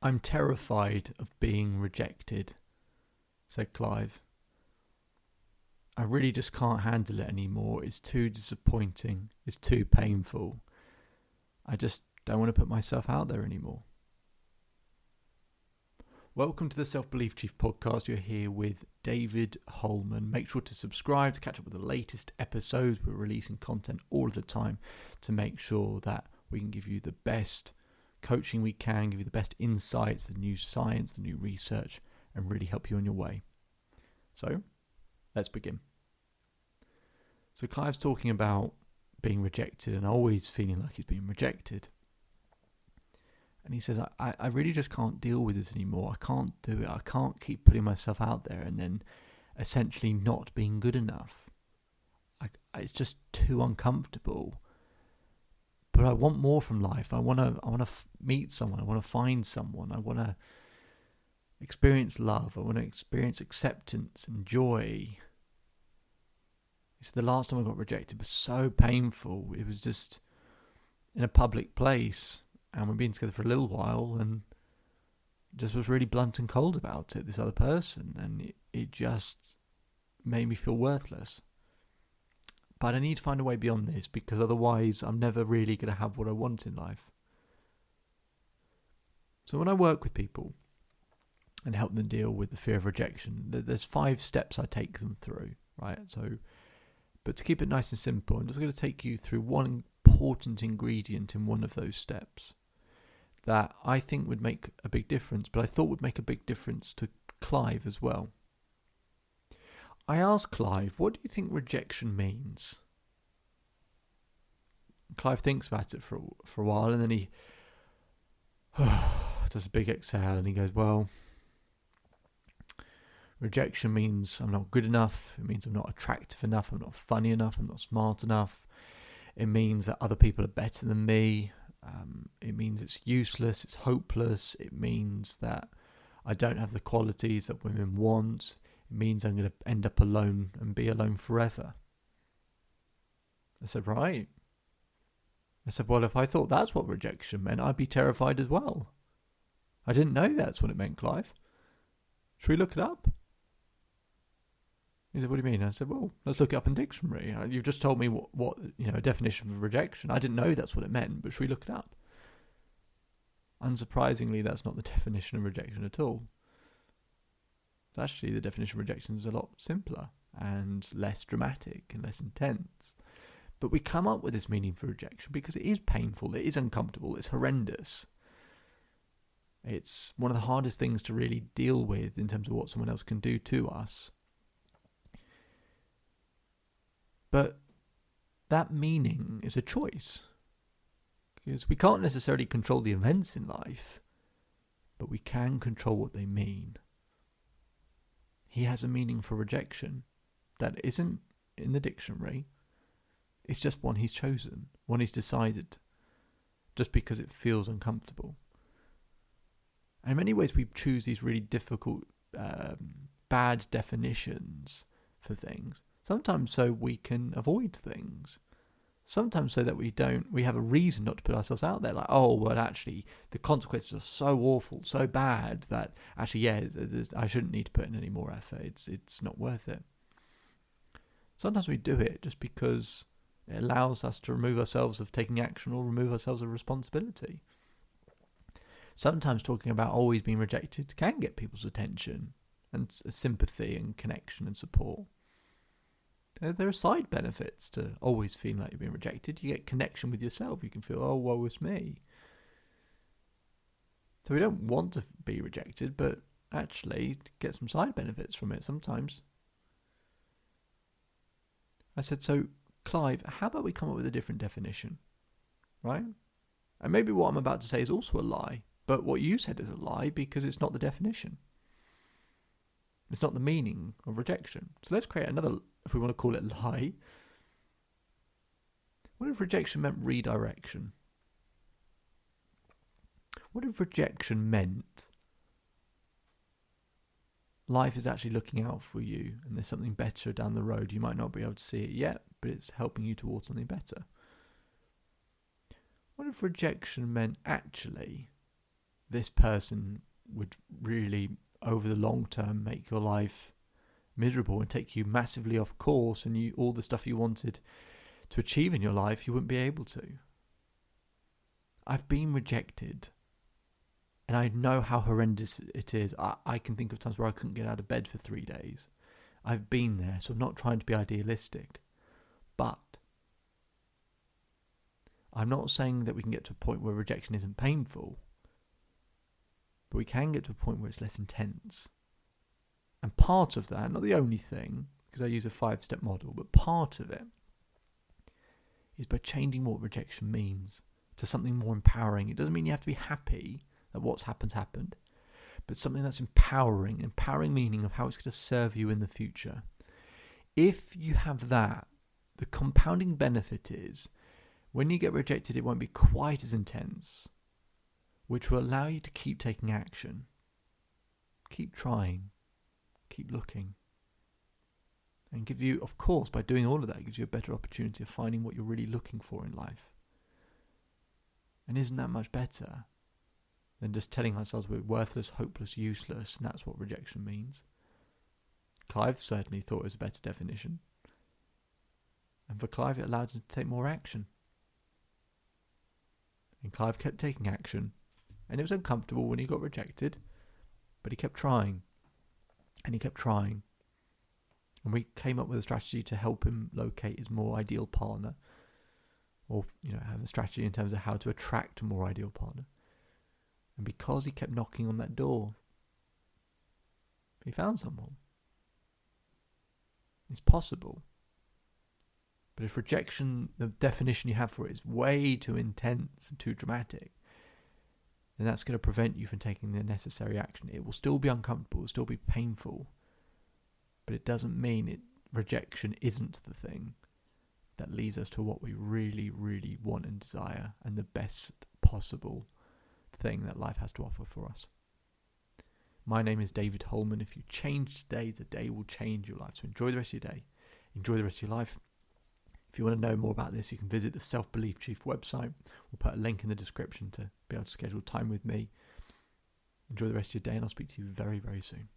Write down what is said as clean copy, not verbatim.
I'm terrified of being rejected, said Clive. I really just can't handle it anymore. It's too disappointing. It's too painful. I just don't want to put myself out there anymore. Welcome to the Self-Belief Chief podcast. You're here with David Holman. Make sure to subscribe to catch up with the latest episodes. We're releasing content all of the time to make sure that we can give you the best coaching we can, give you the best insights, the new science, the new research, and really help you on your way. So, let's begin. So Clive's talking about being rejected and always feeling like he's being rejected. And he says, I really just can't deal with this anymore. I can't do it. I can't keep putting myself out there and then essentially not being good enough. It's just too uncomfortable. But I want more from life. I want to meet someone. I want to find someone. I want to experience love. I want to experience acceptance and joy. He said the last time I got rejected was so painful. It was just in a public place. And we've been together for a little while and just was really blunt and cold about it, this other person. And it just made me feel worthless. But I need to find a way beyond this because otherwise I'm never really going to have what I want in life. So when I work with people and help them deal with the fear of rejection, there's 5 steps I take them through, right? But to keep it nice and simple, I'm just going to take you through one important ingredient in one of those steps that I think would make a big difference, but I thought would make a big difference to Clive as well. I asked Clive, what do you think rejection means? Clive thinks about it for a while, and then he does a big exhale and he goes, well, rejection means I'm not good enough. It means I'm not attractive enough. I'm not funny enough. I'm not smart enough. It means that other people are better than me. It means it's useless. It's hopeless. It means that I don't have the qualities that women want. It means I'm going to end up alone and be alone forever. I said, right. I said, well, if I thought that's what rejection meant, I'd be terrified as well. I didn't know that's what it meant, Clive. Should we look it up? He said, what do you mean? I said, well, let's look it up in dictionary. You've just told me what a definition of rejection. I didn't know that's what it meant, but should we look it up? Unsurprisingly, that's not the definition of rejection at all. Actually, the definition of rejection is a lot simpler and less dramatic and less intense. But we come up with this meaning for rejection because it is painful, it is uncomfortable, it's horrendous. It's one of the hardest things to really deal with in terms of what someone else can do to us. But that meaning is a choice. Because we can't necessarily control the events in life, but we can control what they mean. He has a meaning for rejection that isn't in the dictionary. It's just one he's chosen, one he's decided, just because it feels uncomfortable. And in many ways we choose these really difficult, bad definitions for things. Sometimes so we can avoid things. Sometimes so that we have a reason not to put ourselves out there. Like, oh, well, actually, the consequences are so awful, so bad that actually, I shouldn't need to put in any more effort. It's not worth it. Sometimes we do it just because it allows us to remove ourselves of taking action or remove ourselves of responsibility. Sometimes talking about always being rejected can get people's attention and sympathy and connection and support. There are side benefits to always feeling like you're being rejected. You get connection with yourself. You can feel, oh, woe is me. So we don't want to be rejected, but actually get some side benefits from it sometimes. I said, so Clive, how about we come up with a different definition, right? And maybe what I'm about to say is also a lie, but what you said is a lie because it's not the definition. It's not the meaning of rejection. So let's create another, if we want to call it lie. What if rejection meant redirection? What if rejection meant life is actually looking out for you and there's something better down the road? You might not be able to see it yet, but it's helping you towards something better. What if rejection meant actually this person would really, over the long term, make your life miserable and take you massively off course, and all the stuff you wanted to achieve in your life, you wouldn't be able to. I've been rejected, and I know how horrendous it is. I can think of times where I couldn't get out of bed for 3 days. I've been there, so I'm not trying to be idealistic. But I'm not saying that we can get to a point where rejection isn't painful, but we can get to a point where it's less intense. And part of that, not the only thing, because I use a 5-step model, but part of it is by changing what rejection means to something more empowering. It doesn't mean you have to be happy that what's happened, but something that's empowering meaning of how it's going to serve you in the future. If you have that, the compounding benefit is when you get rejected, it won't be quite as intense, which will allow you to keep taking action, keep trying, keep looking, and give you, of course, by doing all of that, it gives you a better opportunity of finding what you're really looking for in life. And isn't that much better than just telling ourselves we're worthless, hopeless, useless, and that's what rejection means? Clive certainly thought it was a better definition. And for Clive, it allowed him to take more action. And Clive kept taking action. And it was uncomfortable when he got rejected, but he kept trying. And he kept trying. And we came up with a strategy to help him locate his more ideal partner. Or, have a strategy in terms of how to attract a more ideal partner. And because he kept knocking on that door, he found someone. It's possible. But if rejection, the definition you have for it, is way too intense and too dramatic, then that's going to prevent you from taking the necessary action. It will still be uncomfortable, it will still be painful, but it doesn't mean rejection isn't the thing that leads us to what we really, really want and desire, and the best possible thing that life has to offer for us. My name is David Holman. If you change today, the day will change your life. So enjoy the rest of your day. Enjoy the rest of your life. If you want to know more about this, you can visit the Self-Belief Chief website. We'll put a link in the description to be able to schedule time with me. Enjoy the rest of your day, and I'll speak to you very, very soon.